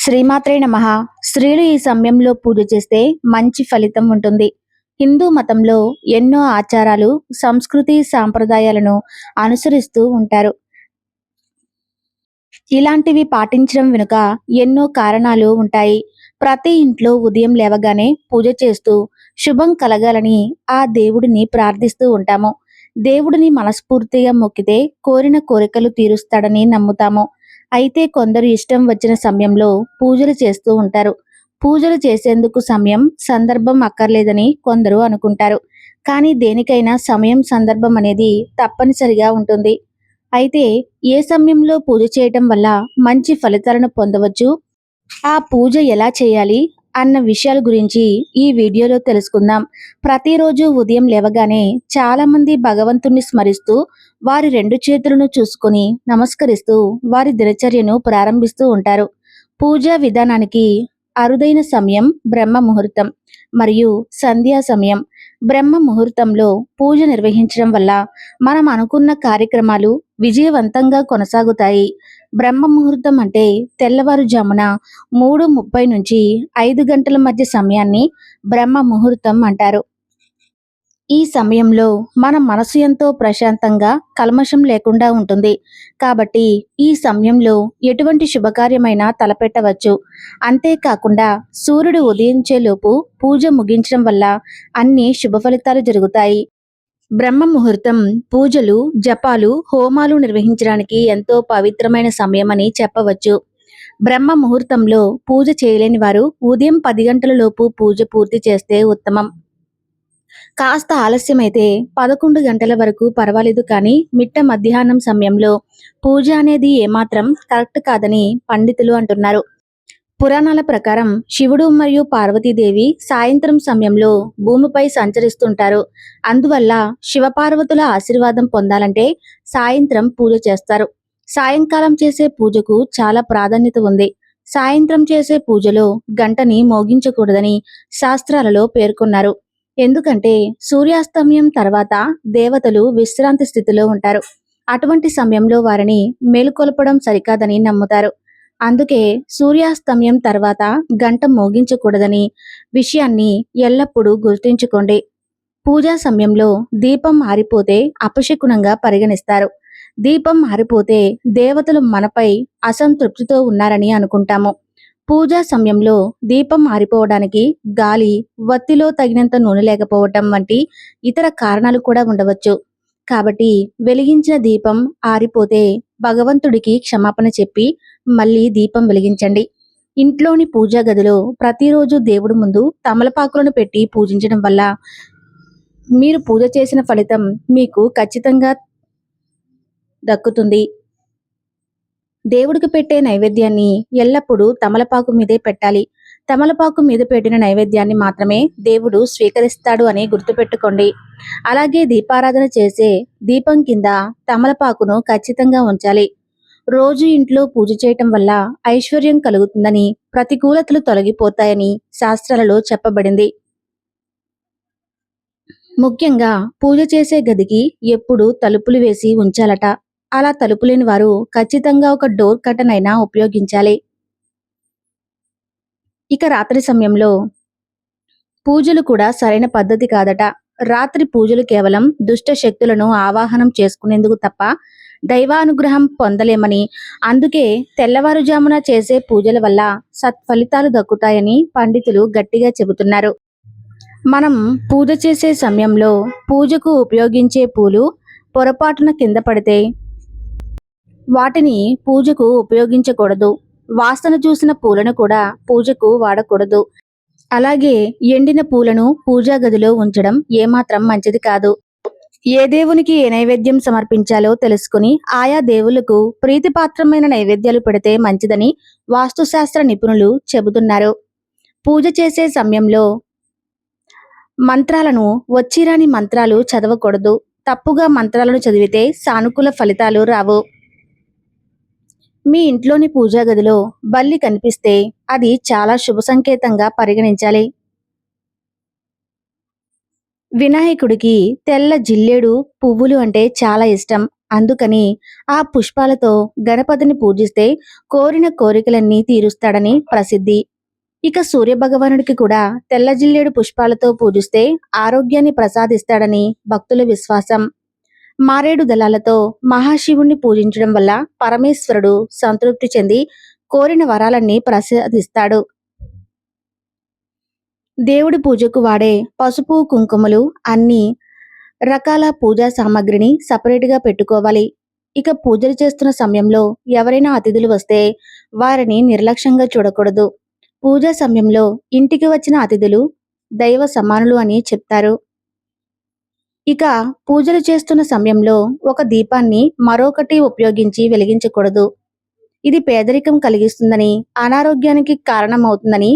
శ్రీమాత్రే నమః. స్త్రీలు ఈ సమయంలో పూజ చేస్తే మంచి ఫలితం ఉంటుంది. హిందూ మతంలో ఎన్నో ఆచారాలు, సంస్కృతి, సాంప్రదాయాలను అనుసరిస్తూ ఉంటారు. ఇలాంటివి పాటించడం వెనుక ఎన్నో కారణాలు ఉంటాయి. ప్రతి ఇంట్లో ఉదయం లేవగానే పూజ చేస్తూ శుభం కలగాలని ఆ దేవుడిని ప్రార్థిస్తూ ఉంటాము. దేవుడిని మనస్ఫూర్తిగా మొక్కితే కోరిన కోరికలు తీరుస్తాడని నమ్ముతాము. అయితే కొందరు ఇష్టం వచ్చిన సమయంలో పూజలు చేస్తూ ఉంటారు. పూజలు చేసేందుకు సమయం, సందర్భం అక్కర్లేదని కొందరు అనుకుంటారు. కానీ దేనికైనా సమయం, సందర్భం అనేది తప్పనిసరిగా ఉంటుంది. అయితే ఏ సమయంలో పూజ చేయటం వల్ల మంచి ఫలితాలను పొందవచ్చు, ఆ పూజ ఎలా చేయాలి అన్న విషయాల గురించి ఈ వీడియోలో తెలుసుకుందాం. ప్రతిరోజు ఉదయం లేవగానే చాలా మంది భగవంతుణ్ణి స్మరిస్తూ వారి రెండు చేతులను చూసుకొని నమస్కరిస్తూ వారి దినచర్యను ప్రారంభిస్తూ ఉంటారు. పూజా విధానానికి అరుదైన సమయం బ్రహ్మ ముహూర్తం మరియు సంధ్యా సమయం. బ్రహ్మ ముహూర్తంలో పూజ నిర్వహించడం వల్ల మనం అనుకున్న కార్యక్రమాలు విజయవంతంగా కొనసాగుతాయి. బ్రహ్మ ముహూర్తం అంటే తెల్లవారుజామున 3:30 నుంచి 5 గంటల మధ్య సమయాన్ని బ్రహ్మ ముహూర్తం అంటారు. ఈ సమయంలో మన మనసు ఎంతో ప్రశాంతంగా, కల్మషం లేకుండా ఉంటుంది. కాబట్టి ఈ సమయంలో ఎటువంటి శుభకార్యమైనా తలపెట్టవచ్చు. అంతేకాకుండా సూర్యుడు ఉదయించేలోపు పూజ ముగించడం వల్ల అన్ని శుభ ఫలితాలు జరుగుతాయి. బ్రహ్మ ముహూర్తం పూజలు, జపాలు, హోమాలు నిర్వహించడానికి ఎంతో పవిత్రమైన సమయమని చెప్పవచ్చు. బ్రహ్మ ముహూర్తంలో పూజ చేయలేని వారు ఉదయం 10 గంటల లోపు పూజ పూర్తి చేస్తే ఉత్తమం. కాస్త ఆలస్యమైతే 11 గంటల వరకు పర్వాలేదు, కానీ మిట్ట మధ్యాహ్నం సమయంలో పూజ అనేది ఏమాత్రం కరెక్ట్ కాదని పండితులు అంటున్నారు. పురాణాల ప్రకారం శివుడు మరియు పార్వతీదేవి సాయంత్రం సమయంలో భూమిపై సంచరిస్తుంటారు. అందువల్ల శివపార్వతుల ఆశీర్వాదం పొందాలంటే సాయంత్రం పూజ చేస్తారు. సాయంకాలం చేసే పూజకు చాలా ప్రాధాన్యత ఉంది. సాయంత్రం చేసే పూజలో గంటని మోగించకూడదని శాస్త్రాలలో పేర్కొన్నారు. ఎందుకంటే సూర్యాస్తమయం తర్వాత దేవతలు విశ్రాంతి స్థితిలో ఉంటారు. అటువంటి సమయంలో వారిని మేలుకొల్పడం సరికాదని నమ్ముతారు. అందుకే సూర్యాస్తమయం తర్వాత గంట మోగించకూడదని విషయాన్ని ఎల్లప్పుడూ గుర్తుంచుకోండి. పూజా సమయంలో దీపం ఆరిపోతే అపశకునంగా పరిగణిస్తారు. దీపం ఆరిపోతే దేవతలు మనపై అసంతృప్తితో ఉన్నారని అనుకుంటాము. పూజా సమయంలో దీపం ఆరిపోవడానికి గాలి, వత్తిలో తగినంత నూనె లేకపోవటం వంటి ఇతర కారణాలు కూడా ఉండవచ్చు. కాబట్టి వెలిగించిన దీపం ఆరిపోతే భగవంతుడికి క్షమాపణ చెప్పి మళ్ళీ దీపం వెలిగించండి. ఇంట్లోని పూజా గదిలో ప్రతిరోజు దేవుడి ముందు తమలపాకులను పెట్టి పూజించడం వల్ల మీరు పూజ చేసిన ఫలితం మీకు ఖచ్చితంగా దక్కుతుంది. దేవుడికి పెట్టే నైవేద్యాన్ని ఎల్లప్పుడూ తమలపాకు మీదే పెట్టాలి. తమలపాకు మీద పెట్టిన నైవేద్యాన్ని మాత్రమే దేవుడు స్వీకరిస్తాడు అని గుర్తుపెట్టుకోండి. అలాగే దీపారాధన చేసే దీపం కింద తమలపాకును ఖచ్చితంగా ఉంచాలి. రోజు ఇంట్లో పూజ చేయటం వల్ల ఐశ్వర్యం కలుగుతుందని, ప్రతికూలతలు తొలగిపోతాయని శాస్త్రాలలో చెప్పబడింది. ముఖ్యంగా పూజ చేసే గదికి ఎప్పుడు తలుపులు వేసి ఉంచాలట. అలా తలుపు లేని వారు ఖచ్చితంగా ఒక డోర్ కర్టన్ అయినా ఉపయోగించాలి. ఇక రాత్రి సమయంలో పూజలు కూడా సరైన పద్ధతి కాదట. రాత్రి పూజలు కేవలం దుష్ట శక్తులను ఆవాహనం చేసుకునేందుకు తప్ప దైవానుగ్రహం పొందలేమని, అందుకే తెల్లవారుజామున చేసే పూజల వల్ల సత్ఫలితాలు దక్కుతాయని పండితులు గట్టిగా చెబుతున్నారు. మనం పూజ చేసే సమయంలో పూజకు ఉపయోగించే పూలు పొరపాటున కింద పడితే వాటిని పూజకు ఉపయోగించకూడదు. వాసన చూసిన పూలను కూడా పూజకు వాడకూడదు. అలాగే ఎండిన పూలను పూజా గదిలో ఉంచడం ఏమాత్రం మంచిది కాదు. ఏ దేవునికి ఏ నైవేద్యం సమర్పించాలో తెలుసుకుని ఆయా దేవులకు ప్రీతిపాత్రమైన నైవేద్యాలు పెడితే మంచిదని వాస్తుశాస్త్ర నిపుణులు చెబుతున్నారు. పూజ చేసే సమయంలో మంత్రాలను వచ్చిరాని మంత్రాలు చదవకూడదు. తప్పుగా మంత్రాలను చదివితే సానుకూల ఫలితాలు రావు. మీ ఇంట్లోని పూజా గదిలో బల్లి కనిపిస్తే అది చాలా శుభ సంకేతంగా పరిగణించాలి. వినాయకుడికి తెల్ల జిల్లేడు పువ్వులు అంటే చాలా ఇష్టం. అందుకని ఆ పుష్పాలతో గణపతిని పూజిస్తే కోరిన కోరికలన్నీ తీరుస్తాడని ప్రసిద్ధి. ఇక సూర్యభగవానుడికి కూడా తెల్ల జిల్లేడు పుష్పాలతో పూజిస్తే ఆరోగ్యాన్ని ప్రసాదిస్తాడని భక్తుల విశ్వాసం. మారేడు దళాలతో మహాశివుణ్ణి పూజించడం వల్ల పరమేశ్వరుడు సంతృప్తి చెంది కోరిన వరాలన్నీ ప్రసాదిస్తాడు. దేవుడి పూజకు వాడే పసుపు కుంకుమలు అన్ని రకాల పూజా సామాగ్రిని సపరేట్గా పెట్టుకోవాలి. ఇక పూజలు చేస్తున్న సమయంలో ఎవరైనా అతిథులు వస్తే వారిని నిర్లక్ష్యంగా చూడకూడదు. పూజా సమయంలో ఇంటికి వచ్చిన అతిథులు దైవ సమానులు అని చెప్తారు. ఇక పూజలు చేస్తున్న సమయంలో ఒక దీపాన్ని మరొకటి ఉపయోగించి వెలిగించకూడదు. ఇది పేదరికం కలిగిస్తుందని, అనారోగ్యానికి కారణమవుతుందని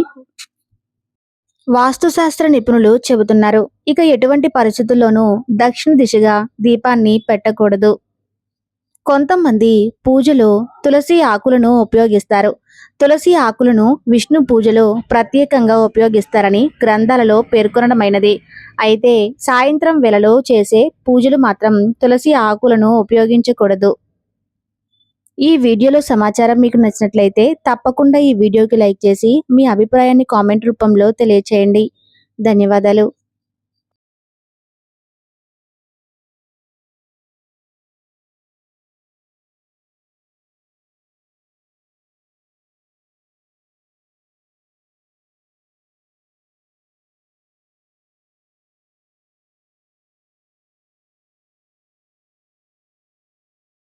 వాస్తుశాస్త్ర నిపుణులు చెబుతున్నారు. ఇక ఎటువంటి పరిస్థితుల్లోనూ దక్షిణ దిశగా దీపాన్ని పెట్టకూడదు. కొంతమంది పూజలో తులసి ఆకులను ఉపయోగిస్తారు. తులసి ఆకులను విష్ణు పూజలో ప్రత్యేకంగా ఉపయోగిస్తారని గ్రంథాలలో పేర్కొనడమైనది. అయితే సాయంత్రం వేళలో చేసే పూజలు మాత్రం తులసి ఆకులను ఉపయోగించకూడదు. ఈ వీడియోలో సమాచారం మీకు నచ్చినట్లయితే తప్పకుండా ఈ వీడియోకి లైక్ చేసి మీ అభిప్రాయాన్ని కామెంట్ రూపంలో తెలియచేయండి. ధన్యవాదాలు.